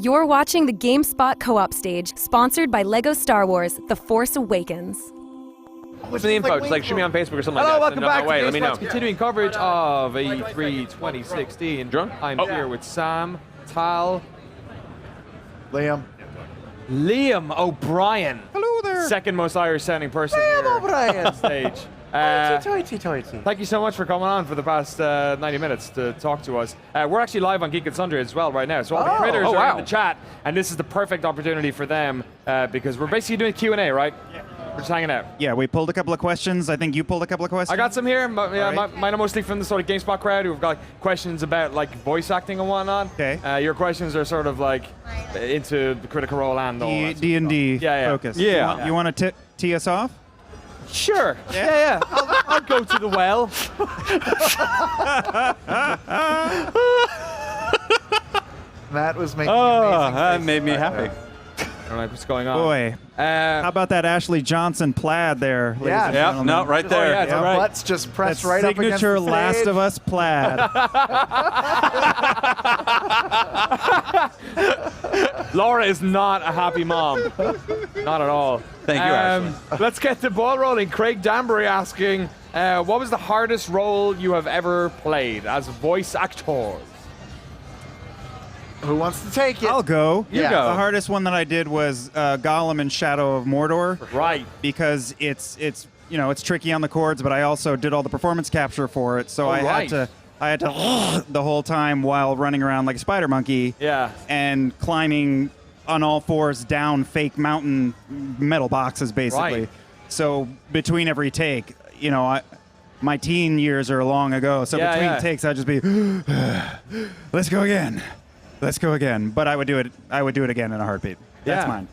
You're watching the GameSpot co-op stage, sponsored by LEGO Star Wars: The Force Awakens. What's the info? Just like shoot me on Facebook or something Hello, like that. welcome back to Let me know. GameSpot's continuing coverage of E3 2016. Drunk? I'm here with Sam, Tal, Liam O'Brien. Hello there. Second most Irish sounding person Liam here O'Brien. on stage. Toity. Thank you so much for coming on for the past 90 minutes to talk to us. We're actually live on Geek and Sundry as well right now, so all the critters are in the chat, and this is the perfect opportunity for them because we're basically doing Q&A, right? Yeah. We're just hanging out. Yeah, we pulled a couple of questions. I think you pulled a couple of questions. I got some here. Mine are mostly from the sort of GameSpot crowd who've got questions about like voice acting and whatnot. Okay. Your questions are sort of like into the Critical Role and all that D&D Yeah. focus. Yeah. You want to tee us off? Sure. Yeah. I'll go to the well. That was making Oh, amazing that faces made me back happy. there. I don't know what's going on. Boy, how about that Ashley Johnson plaid there, ladies and Yeah, gentlemen? no, right there. yeah, Yeah, right. butts just pressed That right up against signature the Last stage. of Us plaid. Laura is not a happy mom. Not at all. Thank you, Ashley. Let's get the ball rolling. Craig Danbury asking, what was the hardest role you have ever played as a voice actor? Who wants to take it? I'll go. You go. The hardest one that I did was Gollum in Shadow of Mordor. Right. Because it's tricky on the chords, but I also did all the performance capture for it, so I had to the whole time while running around like a spider monkey. Yeah. And climbing on all fours down fake mountain metal boxes, basically. Right. So between every take, my teen years are long ago. So Yeah, between yeah. takes, I'd just be, let's go again. But I would do it again in a heartbeat. That's Yeah.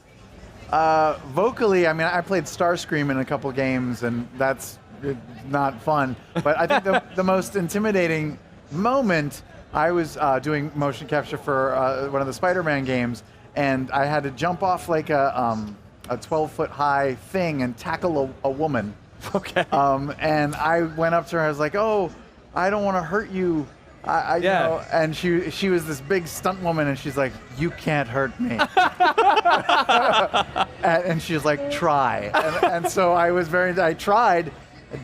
mine. Vocally, I mean, I played Starscream in a couple games, and that's not fun. But I think the most intimidating moment, I was doing motion capture for one of the Spider-Man games, and I had to jump off like a 12-foot high thing and tackle a woman. Okay. And I went up to her. I was like, "Oh, I don't want to hurt you." You know, and she was this big stunt woman, and she's like, "You can't hurt me." and she's like, "Try." And so I tried,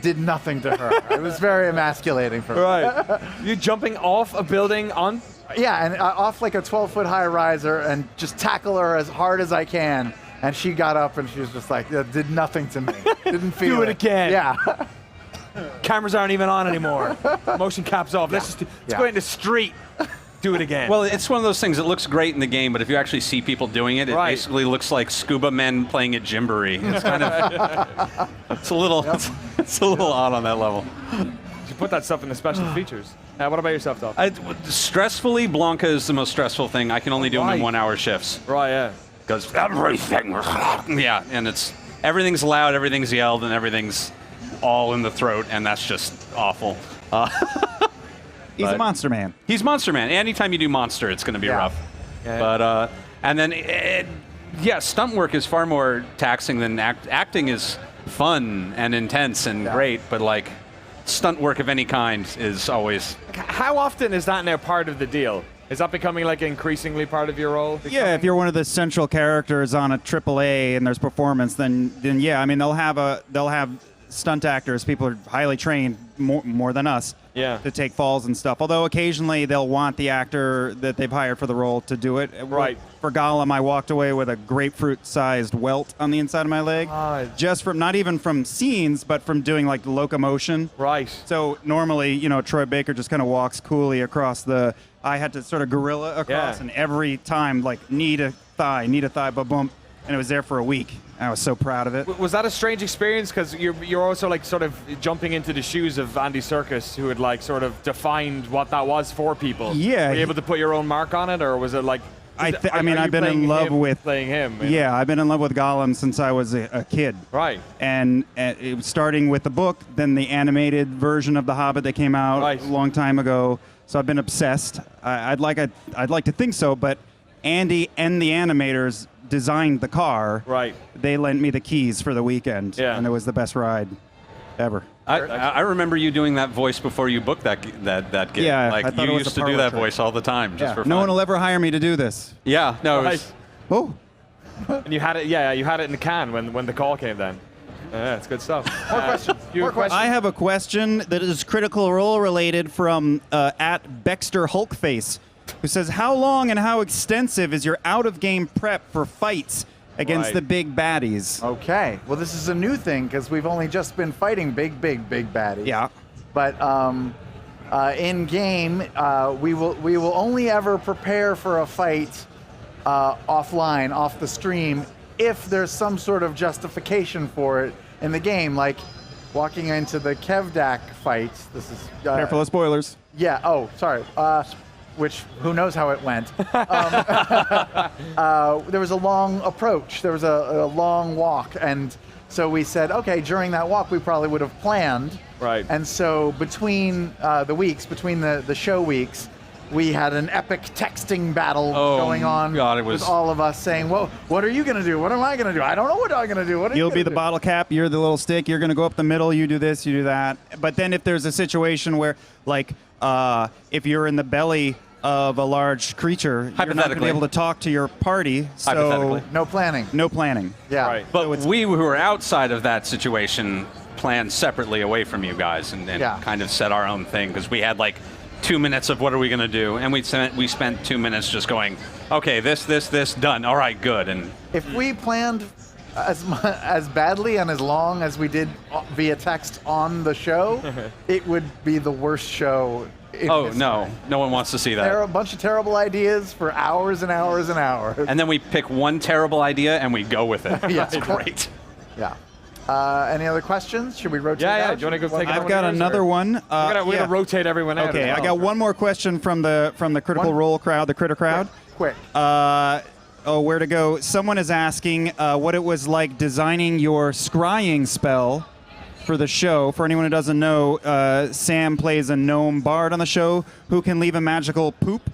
did nothing to her. It was very emasculating for me. Right. You jumping off a building on? Yeah, and off like a 12-foot high riser, and just tackle her as hard as I can. And she got up, and she was just like, did nothing to me. Didn't feel Do it again. Yeah. Cameras aren't even on anymore. Motion caps off. Let's go in the street. Do it again. Well, it's one of those things that looks great in the game, but if you actually see people doing it, it Right. basically looks like scuba men playing at Gymboree. It's kind of, it's a little odd on that level. You put that stuff in the special features. What about yourself, Dolph? Stressfully, Blanca is the most stressful thing. I can only do them in 1 hour shifts. Right, yeah. Because everything, yeah, and everything's loud, everything's yelled, and everything's all in the throat, and that's just awful. He's a monster man. He's Monster Man. Anytime you do Monster, it's going to be rough. Yeah. But and then stunt work is far more taxing than acting. Is fun and intense and great, but like stunt work of any kind is always. How often is that now part of the deal? Is that becoming like increasingly part of your role? Yeah, if you're one of the central characters on a AAA and there's performance, then yeah, I mean they'll have stunt actors, people are highly trained more than us, to take falls and stuff. Although occasionally they'll want the actor that they've hired for the role to do it. Right. For Gollum, I walked away with a grapefruit-sized welt on the inside of my leg, just from not even from scenes, but from doing like locomotion. Right. So normally, Troy Baker just kind of walks coolly across the. I had to sort of gorilla across, and every time like knee to thigh, ba-boom, and it was there for a week. I was so proud of it. Was that a strange experience? Because you're also like sort of jumping into the shoes of Andy Serkis, who had like sort of defined what that was for people. Yeah. Were you able to put your own mark on it, or was it like? I've been in love with playing him. Yeah, I've been in love with Gollum since I was a kid. Right. And it was starting with the book, then the animated version of The Hobbit that came out a long time ago. So I've been obsessed. I'd like to think so, but Andy and the animators designed the car. Right. They lent me the keys for the weekend, Yeah. and it was the best ride ever. I remember you doing that voice before you booked that gig. Yeah, like I thought you it was used a to do parlor that trick. voice all the time, just for fun. No one will ever hire me to do this. Yeah, no. Right. Oh. And you had it, you had it in the can when the call came then. Yeah, it's good stuff. More questions. More questions. I have a question that is Critical Role related from at Bexter Hulkface, who says, how long and how extensive is your out-of-game prep for fights against the big baddies? Okay. Well, this is a new thing because we've only just been fighting big baddies. Yeah. But in game, we will only ever prepare for a fight offline, off the stream, if there's some sort of justification for it in the game, like walking into the Kevdak fight. This is Careful of spoilers. Yeah. Oh, sorry. Which, who knows how it went. There was a long approach. There was a long walk. And so we said, okay, during that walk, we probably would have planned. Right. And so between the weeks, between the show weeks, we had an epic texting battle going on with all of us saying, well, what are you going to do? What am I going to do? I don't know what I'm going to do. What are You'll you be gonna the do? bottle cap. You're the little stick. You're going to go up the middle. You do this. You do that. But then if there's a situation where, like, if you're in the belly of a large creature, you're not going to be able to talk to your party. So no planning. No planning. Yeah. Right. But we who are outside of that situation planned separately away from you guys and kind of said our own thing because we had like 2 minutes of what are we going to do, and we spent 2 minutes just going, okay, this, done. All right, good. And if we planned as badly and as long as we did via text on the show, it would be the worst show. No one wants to see that. There are a bunch of terrible ideas for hours and hours and hours. And then we pick one terrible idea and we go with it. Yeah. That's great. Yeah. Any other questions? Should we rotate? Yeah. Do you want to go take? I've got another one. We're gonna rotate everyone out. Okay, I got one more question from the Critical Role crowd, the Critter crowd. Quick. Where to go? Someone is asking what it was like designing your scrying spell for the show. For anyone who doesn't know, Sam plays a gnome bard on the show who can leave a magical poop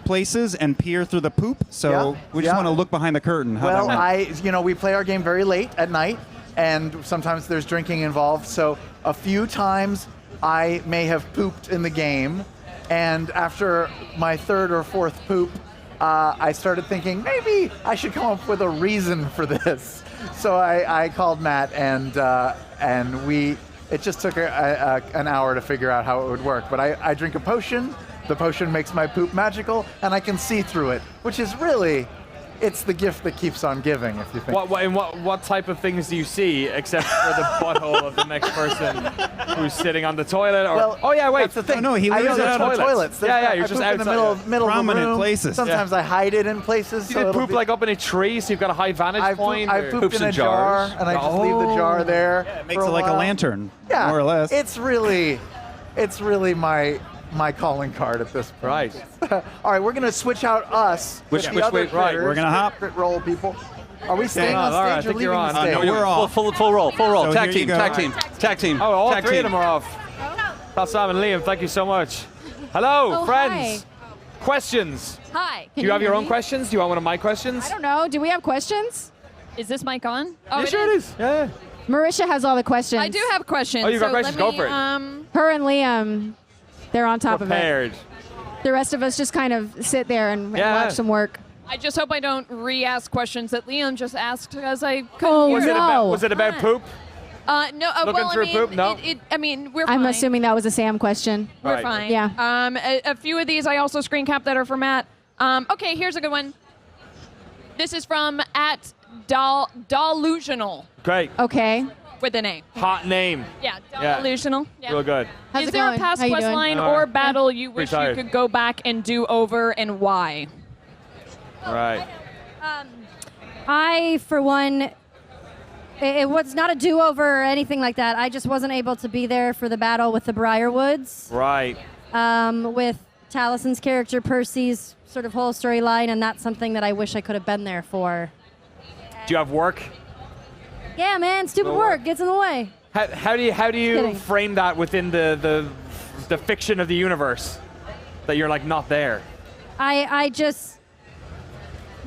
places and peer through the poop. So we just want to look behind the curtain. Well, we play our game very late at night, and sometimes there's drinking involved. So a few times I may have pooped in the game, and after my third or fourth poop, I started thinking maybe I should come up with a reason for this. So I called Matt, and it just took an hour to figure out how it would work. But I drink a potion. The potion makes my poop magical, and I can see through it, which is really, it's the gift that keeps on giving, if you think. What type of things do you see, except for the butthole of the next person who's sitting on the toilet? Or, that's the thing. No, he lives out on toilets. You're I just poop outside. in the middle Prominent of the room. places. Sometimes I hide it in places. You did poop like up in a tree, so you've got a high vantage point? I pooped Poops in a in jar, jars. and I just leave the jar there. it makes it like a lantern, more or less. It's really my calling card at this point. Right. All right, we're going to switch out us. Which with the other way? Right, critters, we're gonna hop. Crit roll people. Are we staying on. on All right, I stage or think you're leaving on. the stage? No, we're off. Full roll. So Tag here you team. go. Oh, all Tag three team. of them are off. That's Sam and Liam, thank you so much. Hello, friends. Hi. Questions. Hi. Do you have your own questions? Do you want one of my questions? I don't know. Do we have questions? Is this mic on? Oh, Yeah, sure it is. Yeah. Marisha has all the questions. I do have questions. Oh, you got so questions? let Go for it. Her and Liam, they're on top Prepared. of it. The rest of us just kind of sit there and Yeah. watch them work. I just hope I don't re-ask questions that Liam just asked because I couldn't Oh, hear no. it. Was it about poop? No. Looking Well, through I mean, poop? No. We're fine. I'm assuming that was a Sam question. We're Right. fine. Yeah. A few of these I also screen capped that are for Matt. Okay, here's a good one. This is from @Delusional Great. Okay. with an A. Hot name. Yeah, Yeah. Delusional. Yeah. Real good. How's Is it there going? a past How you quest doing? line All right. or battle you wish tired. you could go back and do over, and why? All right. I, for one, it was not a do-over or anything like that. I just wasn't able to be there for the battle with the Briarwoods, Right. with Talison's character Percy's sort of whole storyline, and that's something that I wish I could have been there for. Do you have work? Yeah, man, stupid work gets in the way. How do you kidding. frame that within the fiction of the universe that you're like not there? I just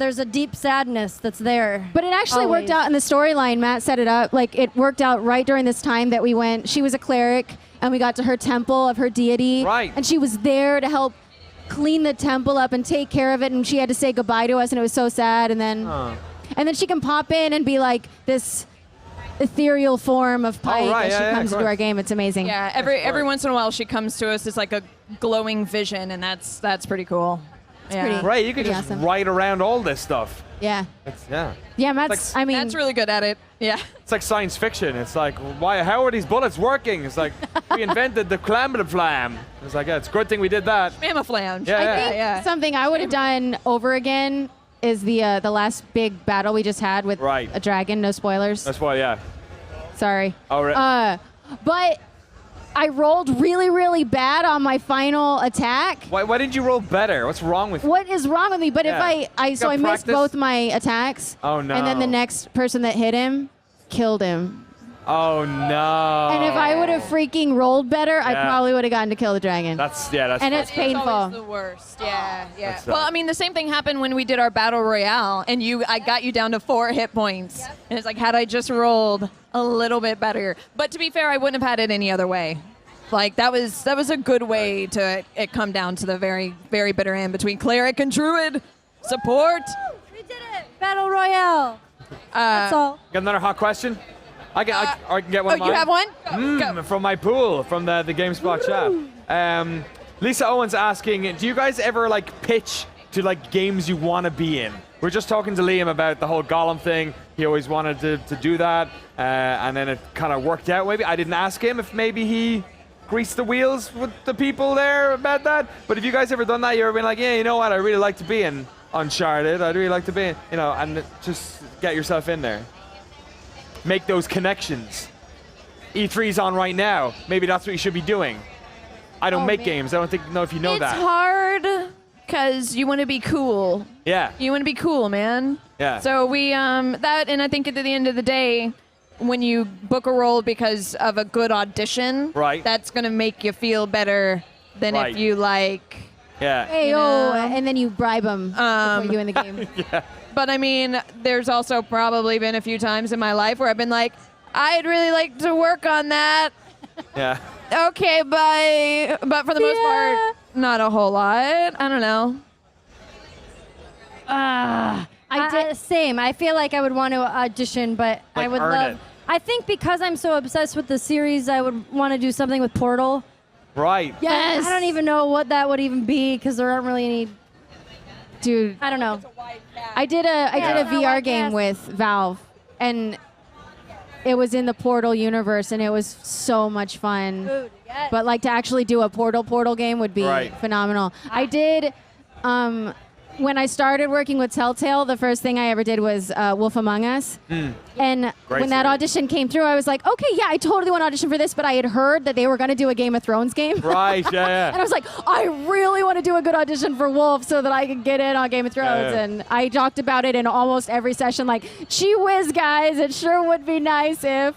there's a deep sadness that's there. But it actually worked out in the storyline. Matt set it up. Like, it worked out right during this time that we went. She was a cleric, and we got to her temple of her deity. Right. And she was there to help clean the temple up and take care of it, and she had to say goodbye to us, and it was so sad. And then she can pop in and be like this ethereal form of Pike as she comes into our game. It's amazing. Yeah, every once in a while she comes to us as like a glowing vision, and that's pretty cool. Pretty, right, you can just awesome. write around all this stuff. Yeah. Yeah, Matt's, Matt's really good at it. Yeah. It's like science fiction. It's like, how are these bullets working? It's like, we invented the flam. It's like, it's a good thing we did that. Mamaflange. Yeah, I think something I would have done over again is the last big battle we just had with a dragon. No spoilers. That's why, yeah. Sorry. Oh, right. But I rolled really, really bad on my final attack. Why didn't you roll better? What's wrong with you? What is wrong with me? But if I missed both my attacks. Oh, no. And then the next person that hit him killed him. Oh, no. And if I would have freaking rolled better, I probably would have gotten to kill the dragon. That's and it's painful. It's always the worst. Yeah. Well, I mean, the same thing happened when we did our battle royale, and I got you down to 4 hit points. Yep. And it's like, had I just rolled a little bit better. But to be fair, I wouldn't have had it any other way. Like, that was a good way to it come down to the very, very bitter end between cleric and druid. Support. We did it. Battle royale. That's all. Got another hot question? I can get one. Oh, you have one? Go. From my pool, from the GameSpot chat. Lisa Owens asking, do you guys ever like pitch to like games you want to be in? We're just talking to Liam about the whole Gollum thing. He always wanted to do that, and then it kind of worked out. Maybe I didn't ask him if maybe he greased the wheels with the people there about that. But have you guys ever done that? You ever been like, yeah, you know what? I really like to be in Uncharted. I'd really like to be in, and just get yourself in there. Make those connections. E3's on right now. Maybe that's what you should be doing. I don't make games. I don't know if you know that. It's hard because you want to be cool. Yeah. You want to be cool, man. Yeah. So we and I think at the end of the day, when you book a role because of a good audition, that's gonna make you feel better than if you like. Yeah. Hey, and then you bribe them before you in the game. Yeah. But I mean, there's also probably been a few times in my life where I've been like, I'd really like to work on that. Yeah. Okay, bye. But for the most part, not a whole lot. I don't know. I did same. I feel like I would want to audition, but I would love. I think because I'm so obsessed with the series, I would want to do something with Portal. Right. Yes. I don't even know what that would even be because there aren't really any. Dude, I don't know. I did a VR game with Valve, and it was in the Portal universe, and it was so much fun. Dude, yes. But like to actually do a Portal game would be phenomenal. I did. When I started working with Telltale, the first thing I ever did was Wolf Among Us. And when that audition came through, I was like, okay, yeah, I totally want to audition for this, but I had heard that they were going to do a Game of Thrones game. Right, yeah. And I was like, I really want to do a good audition for Wolf so that I can get in on Game of Thrones. Yeah. And I talked about it in almost every session, like, gee whiz, guys, it sure would be nice if...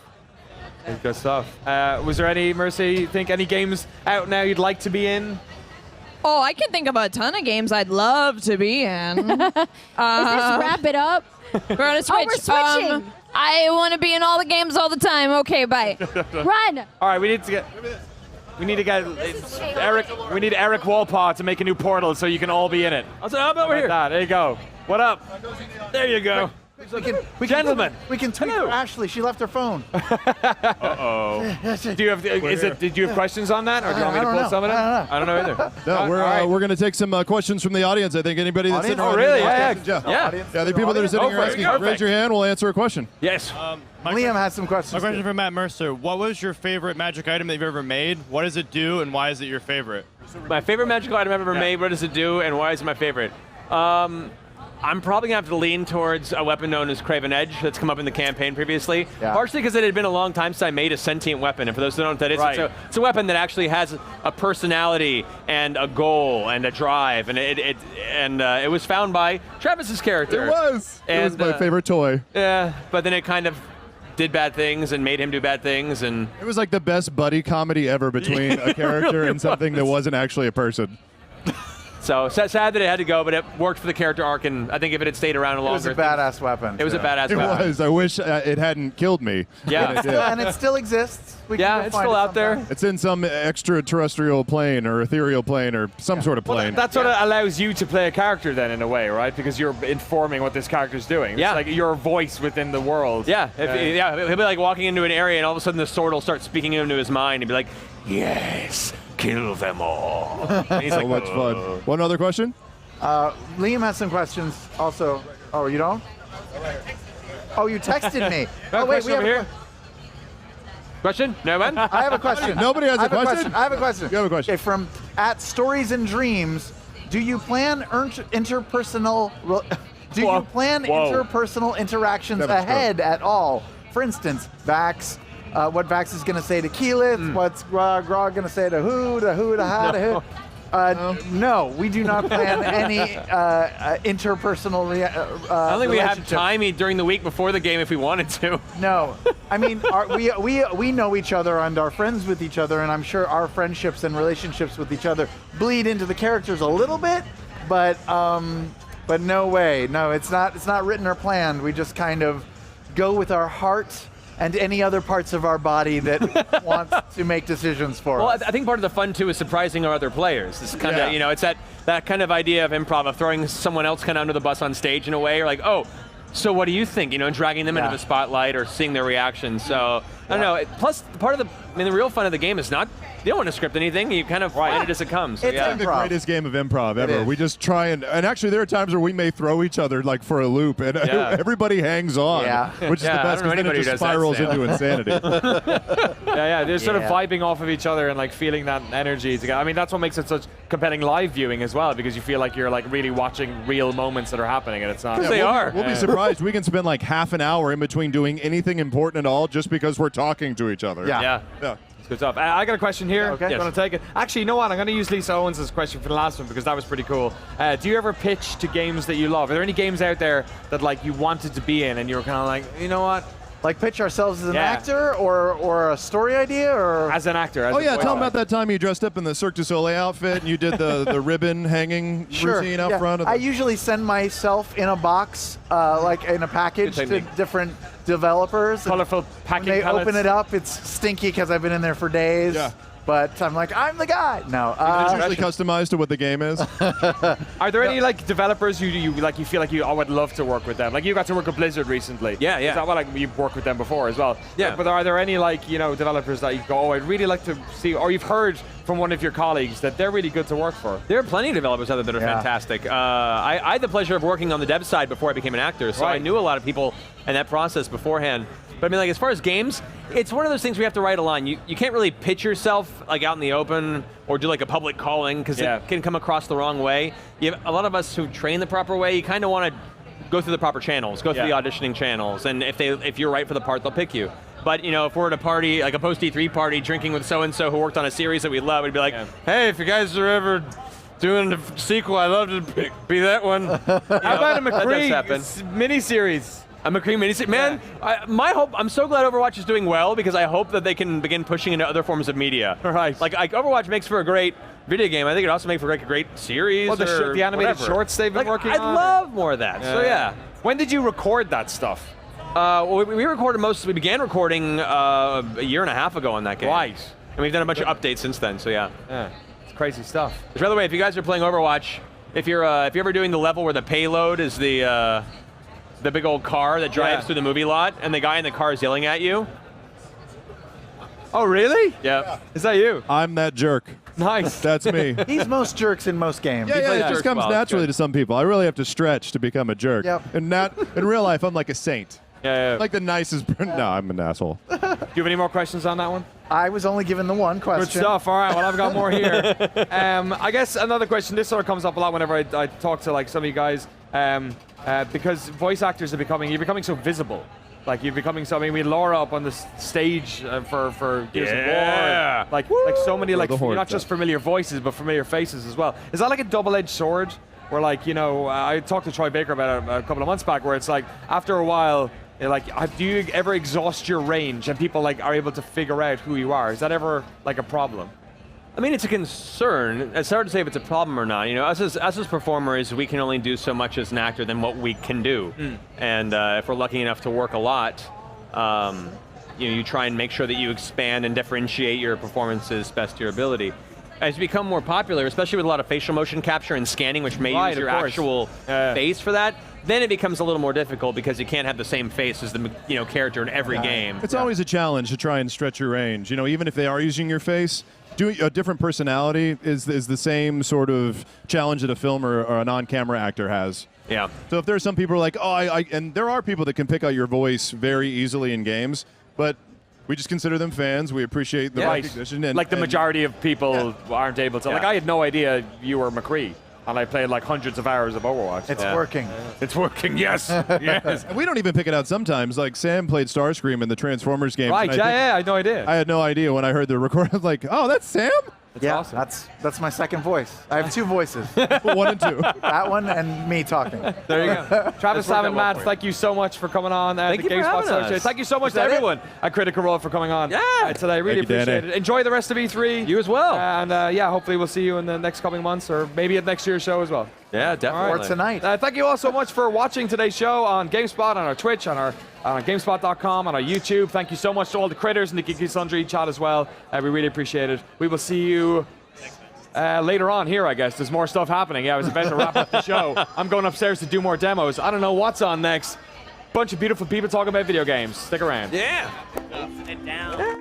Good stuff. Was there any, Mercy, you think any games out now you'd like to be in? Oh, I can think of a ton of games I'd love to be in. Is this wrap it up? We're on a switch. Oh, we're switching. I want to be in all the games all the time. Okay, bye. Run. All right, we need to get Eric. We need Eric Walpaw to make a new Portal so you can all be in it. I'm over here. There you go. What up? There you go. Gentlemen. We can tweet for Ashley. She left her phone. Do you have? Did you have questions on that, or do you want me to pull some of it? I don't know either. No, we're going to take some questions from the audience. I think anybody that's sitting around. Oh, really? Yeah. The people that are sitting here asking, raise your hand. We'll answer a question. Yes. Liam has some questions. My question for Matt Mercer: what was your favorite magic item that you've ever made? What does it do, and why is it your favorite? My favorite magical item I've ever made. What does it do, and why is it my favorite? I'm probably going to have to lean towards a weapon known as Craven Edge that's come up in the campaign previously. Yeah. Partially because it had been a long time since I made a sentient weapon. And for those who don't know what that is, it's a weapon that actually has a personality and a goal and a drive. And it was found by Travis's character. It was my favorite toy. Yeah, but then it kind of did bad things and made him do bad things. And it was like the best buddy comedy ever between a character and something that wasn't actually a person. So sad that it had to go, but it worked for the character arc, and I think if it had stayed around longer, it was a badass weapon. It was a badass weapon. It was. I wish it hadn't killed me. Yeah, and it still exists. It's still out there. It's in some extraterrestrial plane or ethereal plane or some sort of plane. Well, that sort of allows you to play a character then in a way, right? Because you're informing what this character's doing. It's like your voice within the world. Yeah, he'll be like walking into an area, and all of a sudden the sword will start speaking into his mind, and be like, "Yes, kill them all." And he's so much fun. One other question? Liam has some questions also. Oh, you don't? Oh, you texted me. Oh, wait, we have here. Question? No one? I have a question. Nobody has a question? I have a question. You have a question. Okay, from @Stories and Dreams, do you plan interpersonal interactions ahead at all? For instance, Vax, what Vax is going to say to Keyleth, what's Grog going to say to who, to ha, to who. No, we do not plan any interpersonal I don't think we have time during the week before the game if we wanted to. No. I mean, we know each other and are friends with each other, and I'm sure our friendships and relationships with each other bleed into the characters a little bit, but no way. No, it's not written or planned. We just kind of go with our heart and any other parts of our body that wants to make decisions for us. Well, I think part of the fun, too, is surprising our other players. It's kind of, it's that kind of idea of improv, of throwing someone else kind of under the bus on stage in a way. Or like, oh, so what do you think? Dragging them into the spotlight or seeing their reactions. So, I don't know. Plus, part of the real fun of the game is not, you don't want to script anything. You kind of find it as it comes. So, it's the greatest game of improv ever. We just try and actually there are times where we may throw each other like for a loop, and everybody hangs on, which is the best because then it just spirals into insanity. They're sort of vibing off of each other and like feeling that energy together. I mean, that's what makes it such compelling live viewing as well, because you feel like you're like really watching real moments that are happening, and it's not. We'll be surprised. We can spend like half an hour in between doing anything important at all just because we're talking to each other. Yeah. Good stuff. I got a question here. Okay. I'm going to take it. Actually, you know what? I'm going to use Lisa Owens' question for the last one because that was pretty cool. Do you ever pitch to games that you love? Are there any games out there that like you wanted to be in and you were kind of like, you know what? Like pitch ourselves as an actor or a story idea or as an actor? Tell them about that time you dressed up in the Cirque du Soleil outfit and you did the ribbon hanging routine out front. I usually send myself in a box, like in a package to different developers. Colorful packing When they pellets. open it up, it's stinky because I've been in there for days. Yeah. But I'm like, I'm the guy. No. It's usually customized to what the game is. Are there any like developers you feel like I would love to work with them? Like you got to work with Blizzard recently. Yeah. Is that what like you've worked with them before as well? Yeah. But are there any like developers that you go, oh, I'd really like to see, or you've heard from one of your colleagues that they're really good to work for? There are plenty of developers out there that are fantastic. I had the pleasure of working on the dev side before I became an actor, so I knew a lot of people in that process beforehand. But I mean, like as far as games, it's one of those things we have to write a line. You can't really pitch yourself like out in the open or do like a public calling because it can come across the wrong way. You have a lot of us who train the proper way. You kind of want to go through the proper channels, go through the auditioning channels, and if you're right for the part, they'll pick you. But if we're at a party, like a post E3 party, drinking with so and so who worked on a series that we love, we'd be like, hey, if you guys are ever doing the sequel, I'd love to be that one. How about a McCree miniseries? A McCree miniseries. Man, my hope, I'm so glad Overwatch is doing well because I hope that they can begin pushing into other forms of media. Right. Like Overwatch makes for a great video game. I think it also makes for a great series. Well, the animated shorts they've been working on. I'd love more of that. So yeah. When did you record that stuff? Well, we began recording a year and a half ago on that game. Right. And we've done a bunch of updates since then, so yeah. It's crazy stuff. Which, by the way, if you guys are playing Overwatch, if you're ever doing the level where the payload is the big old car that drives through the movie lot, and the guy in the car is yelling at you. Oh, really? Yeah. Is that you? I'm that jerk. Nice. That's me. He's most jerks in most games. Yeah, it just comes naturally to some people. I really have to stretch to become a jerk. Yep. And not in real life, I'm like a saint. Yeah. Like the nicest. No, I'm an asshole. Do you have any more questions on that one? I was only given the one question. Good stuff. All right. Well, I've got more here. I guess another question. This sort of comes up a lot whenever I talk to like some of you guys, because voice actors are becoming so visible. Like you're becoming so. I mean, we had Laura up on the stage for Gears of War. Like so many not just familiar voices but familiar faces as well. Is that like a double-edged sword? Where like I talked to Troy Baker about it a couple of months back, where it's like after a while. Like, do you ever exhaust your range and people like are able to figure out who you are? Is that ever like a problem? I mean, it's a concern. It's hard to say if it's a problem or not. You know, us as performers, we can only do so much as an actor than what we can do. And if we're lucky enough to work a lot, you try and make sure that you expand and differentiate your performances best to your ability. As you become more popular, especially with a lot of facial motion capture and scanning, which may use your actual face for that, then it becomes a little more difficult because you can't have the same face as the character in every game. It's always a challenge to try and stretch your range. You know, even if they are using your face, doing a different personality is the same sort of challenge that a film or a non-camera actor has. Yeah. So if there are some people who are like, and there are people that can pick out your voice very easily in games, but we just consider them fans. We appreciate the recognition. And, the majority of people aren't able to. Like, I had no idea you were McCree. And I played like hundreds of hours of Overwatch. It's working. It's working, yes. Yes. And we don't even pick it out sometimes. Like, Sam played Starscream in the Transformers game. Right, I had no idea. I had no idea when I heard the recording. I was like, oh, that's Sam? That's awesome. That's my second voice. I have two voices. 1 and 2. That one and me talking. There you go. Travis, Sam, and Matt, thank you so much for coming on. Thank you for having us. Thank you so much to everyone at Critical Role for coming on today. Really appreciate it. Enjoy the rest of E3. You as well. And hopefully we'll see you in the next coming months or maybe at next year's show as well. Yeah, definitely. Or tonight. Thank you all so much for watching today's show on GameSpot, on our Twitch, on GameSpot.com, on our YouTube. Thank you so much to all the critters in the Geeky Sundry chat as well. We really appreciate it. We will see you later on here, I guess. There's more stuff happening. I was about to wrap up the show. I'm going upstairs to do more demos. I don't know what's on next. Bunch of beautiful people talking about video games. Stick around. Yeah. Up and down.